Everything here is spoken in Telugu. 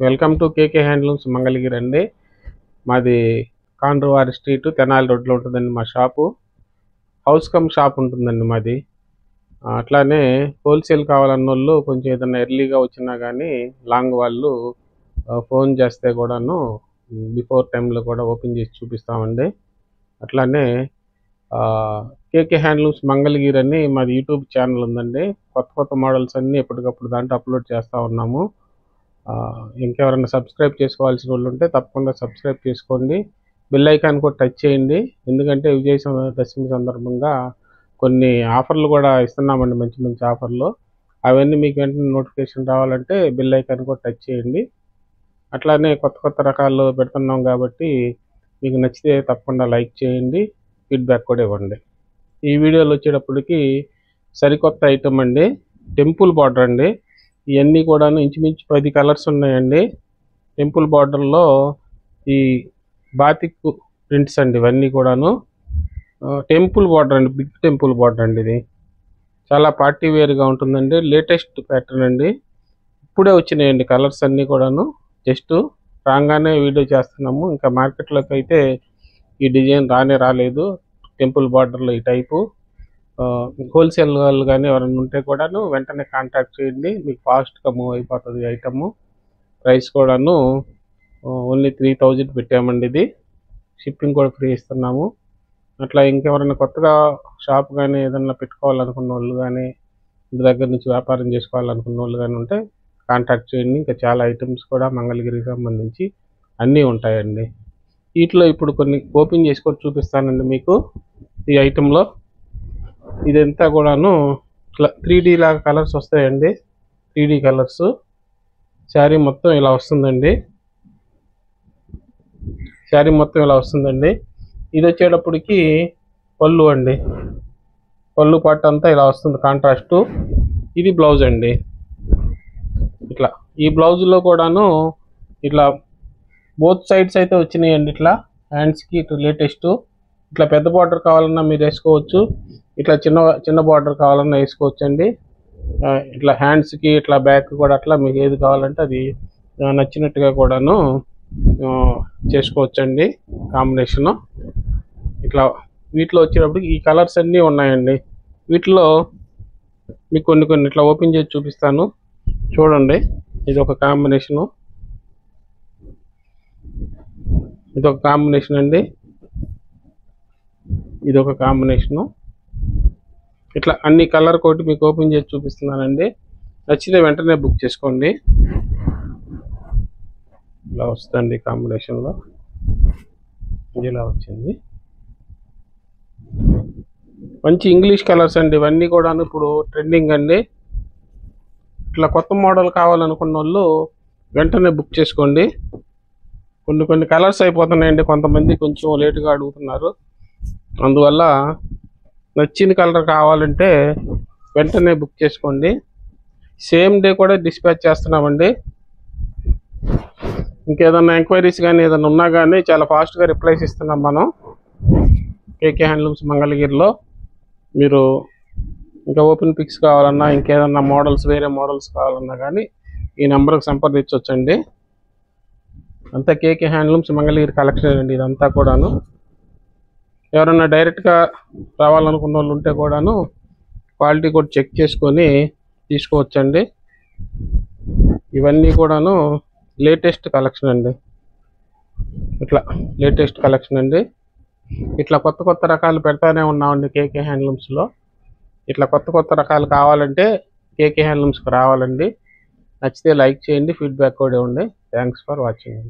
Welcome to KK handlooms Mangalagiri అండి. మాది కాండ్రవారి స్ట్రీట్ తెనాలి రోడ్లో ఉంటుందండి మా షాపు. హౌస్ కమ్ షాప్ ఉంటుందండి మాది. అట్లానే హోల్సేల్ కావాలన్న వాళ్ళు కొంచెం ఏదైనా ఎర్లీగా వచ్చినా కానీ లాంగ్ వాళ్ళు ఫోన్ చేస్తే కూడాను బిఫోర్ టైంలో కూడా ఓపెన్ చేసి చూపిస్తామండి. అట్లానే కేకే హ్యాండ్లూమ్స్ మంగళగిరి అని మాది యూట్యూబ్ ఛానల్ ఉందండి. కొత్త మోడల్స్ అన్నీ ఎప్పటికప్పుడు దాంట్లో అప్లోడ్ చేస్తూ ఉన్నాము. ఇంకెవరైనా సబ్స్క్రైబ్ చేసుకోవాల్సిన వాళ్ళు ఉంటే తప్పకుండా సబ్స్క్రైబ్ చేసుకోండి. బెల్ ఐకాన్ కూడా టచ్ చేయండి. ఎందుకంటే విజయదశమి సందర్భంగా కొన్ని ఆఫర్లు కూడా ఇస్తున్నామండి, మంచి మంచి ఆఫర్లు. అవన్నీ మీకు వెంటనే నోటిఫికేషన్ రావాలంటే బెల్ ఐకాన్ కూడా టచ్ చేయండి. అట్లానే కొత్త రకాలు పెడుతున్నాం కాబట్టి మీకు నచ్చితే తప్పకుండా లైక్ చేయండి, ఫీడ్బ్యాక్ కూడా ఇవ్వండి. ఈ వీడియోలో వచ్చేటప్పటికి సరికొత్త ఐటమ్ అండి, టెంపుల్ బార్డర్ అండి. ఇవన్నీ కూడాను ఇంచుమించు 10 కలర్స్ ఉన్నాయండి. టెంపుల్ బార్డర్లో ఈ బాతిక్ ప్రింట్స్ అండి. ఇవన్నీ కూడాను టెంపుల్ బార్డర్ అండి, బిగ్ టెంపుల్ బార్డర్ అండి. ఇది చాలా పార్టీ వేర్గా ఉంటుందండి. లేటెస్ట్ ప్యాటర్న్ అండి. ఇప్పుడే వచ్చినాయండి కలర్స్ అన్నీ కూడాను. జస్ట్ రాగానే వీడియో చేస్తున్నాము. ఇంకా మార్కెట్లోకి అయితే ఈ డిజైన్ రాలేదు. టెంపుల్ బార్డర్లో ఈ టైపు హోల్సేల్ వాళ్ళు కానీ ఎవరైనా ఉంటే కూడాను వెంటనే కాంటాక్ట్ చేయండి. మీకు ఫాస్ట్గా మూవ్ అయిపోతుంది ఐటము. ప్రైస్ కూడాను ఓన్లీ 3000 పెట్టామండి. ఇది షిప్పింగ్ కూడా ఫ్రీ ఇస్తున్నాము. అట్లా ఇంకెవరైనా కొత్తగా షాప్ కానీ ఏదన్నా పెట్టుకోవాలనుకున్న వాళ్ళు కానీ ఇంటి దగ్గర నుంచి వ్యాపారం చేసుకోవాలనుకున్న వాళ్ళు కానీ ఉంటే కాంటాక్ట్ చేయండి. ఇంకా చాలా ఐటమ్స్ కూడా మంగళగిరికి సంబంధించి అన్నీ ఉంటాయండి. వీటిలో ఇప్పుడు కొన్ని ఓపెన్ చేసుకొని చూపిస్తానండి మీకు. ఈ ఐటెంలో ఇదంతా కూడాను ఇట్లా 3D లాగా కలర్స్ వస్తాయండి. 3D colours. శారీ మొత్తం ఇలా వస్తుందండి. ఇది వచ్చేటప్పటికి పళ్ళు అండి. పళ్ళు పాటు అంతా ఇలా వస్తుంది కాంట్రాస్ట్. ఇది బ్లౌజ్ అండి. ఇట్లా ఈ బ్లౌజ్లో కూడాను ఇట్లా బోత్ సైడ్స్ అయితే వచ్చినాయండి. ఇట్లా హ్యాండ్స్కి ఇట్లా లేటెస్ట్. ఇట్లా పెద్ద బార్డర్ కావాలన్నా మీరు వేసుకోవచ్చు, ఇట్లా చిన్న బార్డర్ కావాలన్నా వేసుకోవచ్చు అండి. ఇట్లా హ్యాండ్స్కి ఇట్లా బ్యాక్ కూడా అట్లా మీకు ఏది కావాలంటే అది నచ్చినట్టుగా కూడాను చేసుకోవచ్చు అండి కాంబినేషను. ఇట్లా వీటిలో వచ్చేటప్పటికి ఈ కలర్స్ అన్నీ ఉన్నాయండి. వీటిలో మీకు కొన్ని ఇట్లా ఓపెన్ చేసి చూపిస్తాను చూడండి. ఇది ఒక కాంబినేషను, ఇదొక కాంబినేషన్ అండి, ఇదొక కాంబినేషను. ఇట్లా అన్ని కలర్ కోటి మీకు ఓపెన్ చేసి చూపిస్తున్నానండి. నచ్చితే వెంటనే బుక్ చేసుకోండి. ఇలా వస్తుంది కాంబినేషన్లో. ఇలా వచ్చింది మంచి ఇంగ్లీష్ కలర్స్ అండి. ఇవన్నీ కూడా ఇప్పుడు ట్రెండింగ్ అండి. ఇట్లా కొత్త మోడల్ కావాలనుకున్న వాళ్ళు వెంటనే బుక్ చేసుకోండి. కొన్ని కలర్స్ అయిపోతున్నాయండి. కొంతమంది కొంచెం లేటుగా అడుగుతున్నారు. అందువల్ల నచ్చిన కలర్ కావాలంటే వెంటనే బుక్ చేసుకోండి. సేమ్ డే కూడా డిస్పాచ్ చేస్తున్నామండి. ఇంకేదన్నా ఎంక్వైరీస్ కానీ ఏదైనా ఉన్నా కానీ చాలా ఫాస్ట్గా రిప్లైస్ ఇస్తున్నాం మనం కేకే హ్యాండ్లూమ్స్ మంగళగిరిలో. మీరు ఇంకా ఓపెన్ పిక్స్ కావాలన్నా ఇంకేదన్నా మోడల్స్ వేరే మోడల్స్ కావాలన్నా కానీ ఈ నెంబర్కి సంప్రదించవచ్చండి. అంతా కేకే హ్యాండ్లూమ్స్ మంగళగిరి కలెక్షన్ అండి. ఇదంతా కూడాను ఎవరన్నా డైరెక్ట్గా రావాలనుకున్న వాళ్ళు ఉంటే కూడాను క్వాలిటీ కూడా చెక్ చేసుకొని తీసుకోవచ్చండి. ఇవన్నీ కూడాను లేటెస్ట్ కలెక్షన్ అండి. ఇట్లా లేటెస్ట్ కలెక్షన్ అండి. ఇట్లా కొత్త రకాలు పెడతానే ఉన్నామండి కేకే హ్యాండ్లూమ్స్లో. ఇట్లా కొత్త రకాలు కావాలంటే కేకే హ్యాండ్లూమ్స్కి రావాలండి. నచ్చితే లైక్ చేయండి, ఫీడ్బ్యాక్ కూడా ఇవ్వండి. Thanks for watching.